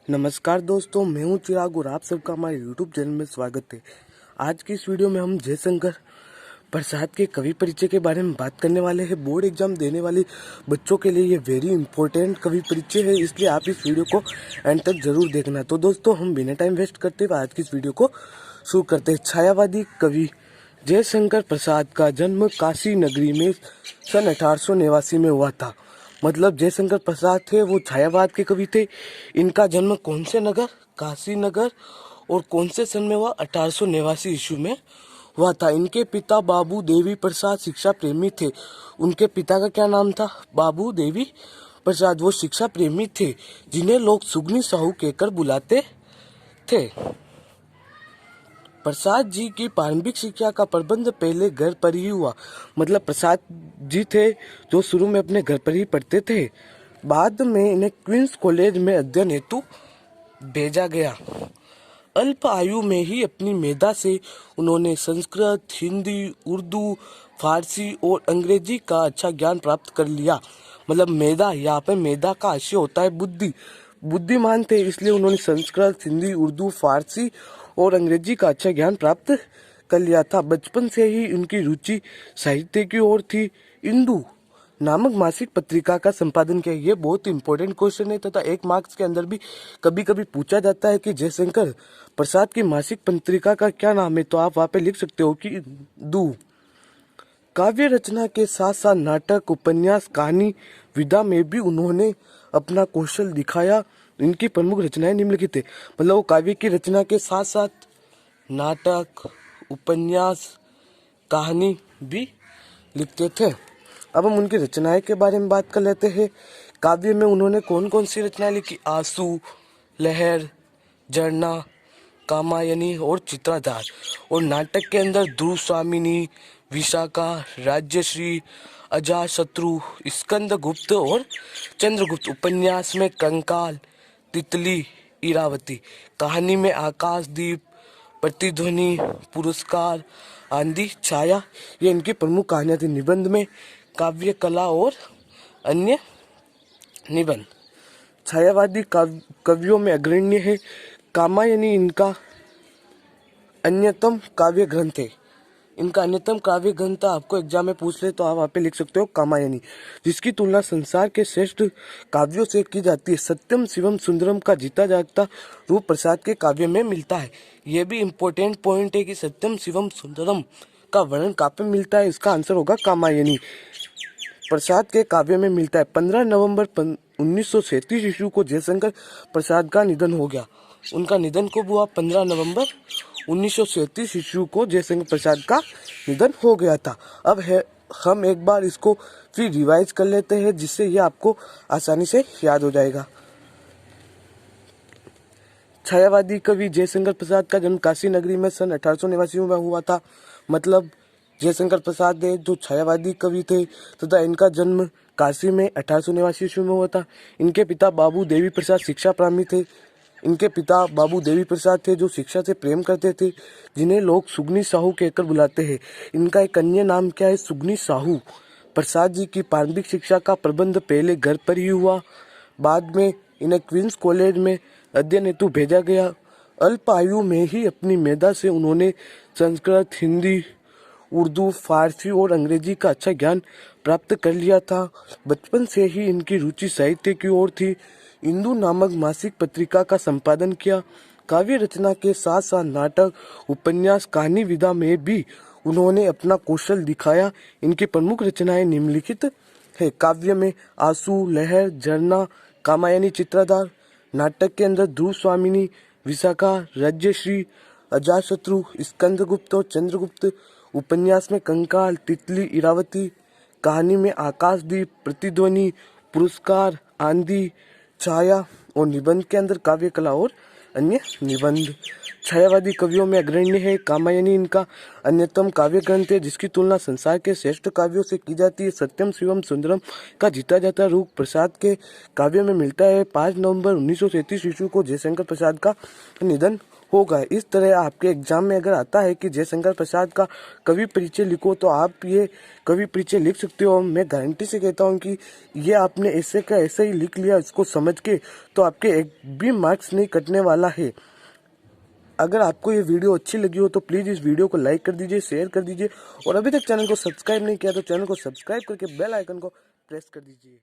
नमस्कार दोस्तों, मैं हूं चिराग और आप सबका हमारे यूट्यूब चैनल में स्वागत है। आज की इस वीडियो में हम जयशंकर प्रसाद के कवि परिचय के बारे में बात करने वाले हैं। बोर्ड एग्जाम देने वाले बच्चों के लिए ये वेरी इंपॉर्टेंट कवि परिचय है, इसलिए आप इस वीडियो को एंड तक जरूर देखना। तो दोस्तों, हम बिना टाइम वेस्ट करते हुए आज की इस वीडियो को शुरू करते हैं। छायावादी कवि जयशंकर प्रसाद का जन्म काशी नगरी में सन 1889 में हुआ था। मतलब जयशंकर प्रसाद थे वो छायावाद के कवि थे। इनका जन्म कौन से नगर, काशी नगर, और कौन से सन में हुआ, 1889 ईस्वी में हुआ था। इनके पिता बाबू देवी प्रसाद शिक्षा प्रेमी थे। उनके पिता का क्या नाम था? बाबू देवी प्रसाद। वो शिक्षा प्रेमी थे जिन्हें लोग सुगनी साहू कहकर बुलाते थे। प्रसाद जी की प्रारंभिक शिक्षा का प्रबंध पहले घर पर ही हुआ। मतलब प्रसाद जी थे जो शुरू में अपने घर पर ही पढ़ते थे। बाद में इन्हें क्वींस कॉलेज में अध्ययन हेतु भेजा गया। अल्प आयु में ही अपनी मेधा से उन्होंने संस्कृत, हिंदी, उर्दू, फारसी और अंग्रेजी का अच्छा ज्ञान प्राप्त कर लिया। मतलब मेधा, यहाँ पे मेधा का आशय होता है बुद्धि। बुद्धिमान थे, इसलिए उन्होंने संस्कृत, हिंदी, उर्दू, फारसी और अंग्रेजी का अच्छा ज्ञान प्राप्त कर लिया था। बचपन से ही उनकी रुचि साहित्य की ओर थी। इंदु नामक मासिक पत्रिका का संपादन किया। ये बहुत इंपॉर्टेंट क्वेश्चन है तथा एक मार्क्स के अंदर भी कभी कभी पूछा जाता है कि जयशंकर प्रसाद की मासिक पत्रिका का क्या नाम है, तो आप वहाँ पे लिख सकते हो कि इंदु। काव्य रचना के साथ साथ नाटक, उपन्यास, कहानी विधा में भी उन्होंने अपना कौशल दिखाया। इनकी प्रमुख रचनाएं निम्नलिखित है। मतलब वो काव्य की रचना के साथ साथ नाटक, उपन्यास, कहानी भी लिखते थे। अब हम उनकी रचनाएं के बारे में बात कर लेते हैं। काव्य में उन्होंने कौन कौन सी रचनाएं लिखी? आंसू, लहर, झरना, कामायनी और चित्राधार। और नाटक के अंदर ध्रुव स्वामिनी, विशाखा, राज्यश्री, अजाशत्रु, स्कंदगुप्त और चंद्रगुप्त। उपन्यास में कंकाल, तितली, इरावती। कहानी में आकाशदीप, प्रतिध्वनि, पुरस्कार, आंधी, छाया। ये इनकी प्रमुख कहानियां थी। निबंध में काव्य कला और अन्य निबंध। छायावादी कवियों में अग्रणी है कामायनी। इनका अन्यतम काव्य ग्रंथ है। इनका अन्यतम काव्य ग्रंथ आपको एग्जाम में पूछ ले तो आप वहाँ पे लिख सकते हो कामायनी, जिसकी तुलना संसार के श्रेष्ठ काव्यों से की जाती है। सत्यम शिवम सुंदरम का जीता जागता रूप प्रसाद के काव्य में मिलता है। यह भी इम्पोर्टेंट पॉइंट है कि सत्यम शिवम सुंदरम का वर्णन कहाँ पे मिलता है। इसका आंसर होगा कामायनी, प्रसाद के काव्य में मिलता है। 15 नवंबर 1937 ईस्वी को जयशंकर प्रसाद का निधन हो गया। उनका निधन कब हुआ? 15 नवंबर 1937 ईस्वी को जयशंकर प्रसाद का निधन हो गया था। अब हम एक बार इसको फिर रिवाइज कर लेते हैं, जिससे ये आपको आसानी से याद हो जाएगा। छायावादी कवि जयशंकर प्रसाद का जन्म काशी नगरी में सन 1889 में हुआ था। मतलब जयशंकर प्रसाद है जो छायावादी कवि थे तथा इनका जन्म काशी में 1889 ईस्वी में हुआ था। इनके पिता बाबू देवी प्रसाद शिक्षा प्रेमी थे। इनके पिता बाबू देवी प्रसाद थे जो शिक्षा से प्रेम करते थे, जिन्हें लोग सुगनी साहू कहकर बुलाते हैं। इनका एक अन्य नाम क्या है? सुगनी साहू। प्रसाद जी की प्रारंभिक शिक्षा का प्रबंध पहले घर पर ही हुआ। बाद में इन्हें क्वींस कॉलेज में अध्ययन हेतु भेजा गया। अल्प आयु में ही अपनी मेधा से उन्होंने संस्कृत, हिंदी, उर्दू, फारसी और अंग्रेजी का अच्छा ज्ञान प्राप्त कर लिया था। बचपन से ही इनकी रुचि साहित्य की ओर थी। इंदु नामक मासिक पत्रिका का संपादन किया। काव्य रचना के साथ साथ नाटक, उपन्यास, कहानी विधा में भी उन्होंने अपना कौशल दिखाया। इनकी प्रमुख रचनाएं निम्नलिखित है। काव्य में आंसू, लहर, झरना, कामायनी, चित्राधार। नाटक के अंदर ध्रुव स्वामिनी, विशाखा, राज्यश्री, अजाशत्रु, स्कंदगुप्त और चंद्रगुप्त। उपन्यास में कंकाल, तितली, इरावती। कहानी में आकाशदीप, प्रतिध्वनि, पुरस्कार, आंधी, छाया। और निबंध के अंदर काव्य कला और अन्य निबंध। छायावादी कवियों में अग्रणी है कामायनी। इनका अन्यतम काव्य ग्रंथ है जिसकी तुलना संसार के श्रेष्ठ काव्यों से की जाती है। सत्यम शिवम सुंदरम का जीता जाता रूप प्रसाद के काव्य में मिलता है। 5 नवंबर 1937 ईस्वी को जयशंकर प्रसाद का निधन होगा। इस तरह आपके एग्जाम में अगर आता है कि जयशंकर प्रसाद का कवि परिचय लिखो, तो आप ये कवि परिचय लिख सकते हो। मैं गारंटी से कहता हूँ कि ये आपने ऐसे का ऐसे ही लिख लिया इसको समझ के, तो आपके एक भी मार्क्स नहीं कटने वाला है। अगर आपको ये वीडियो अच्छी लगी हो तो प्लीज़ इस वीडियो को लाइक कर दीजिए, शेयर कर दीजिए, और अभी तक चैनल को सब्सक्राइब नहीं किया तो चैनल को सब्सक्राइब करके बेल आइकन को प्रेस कर दीजिए।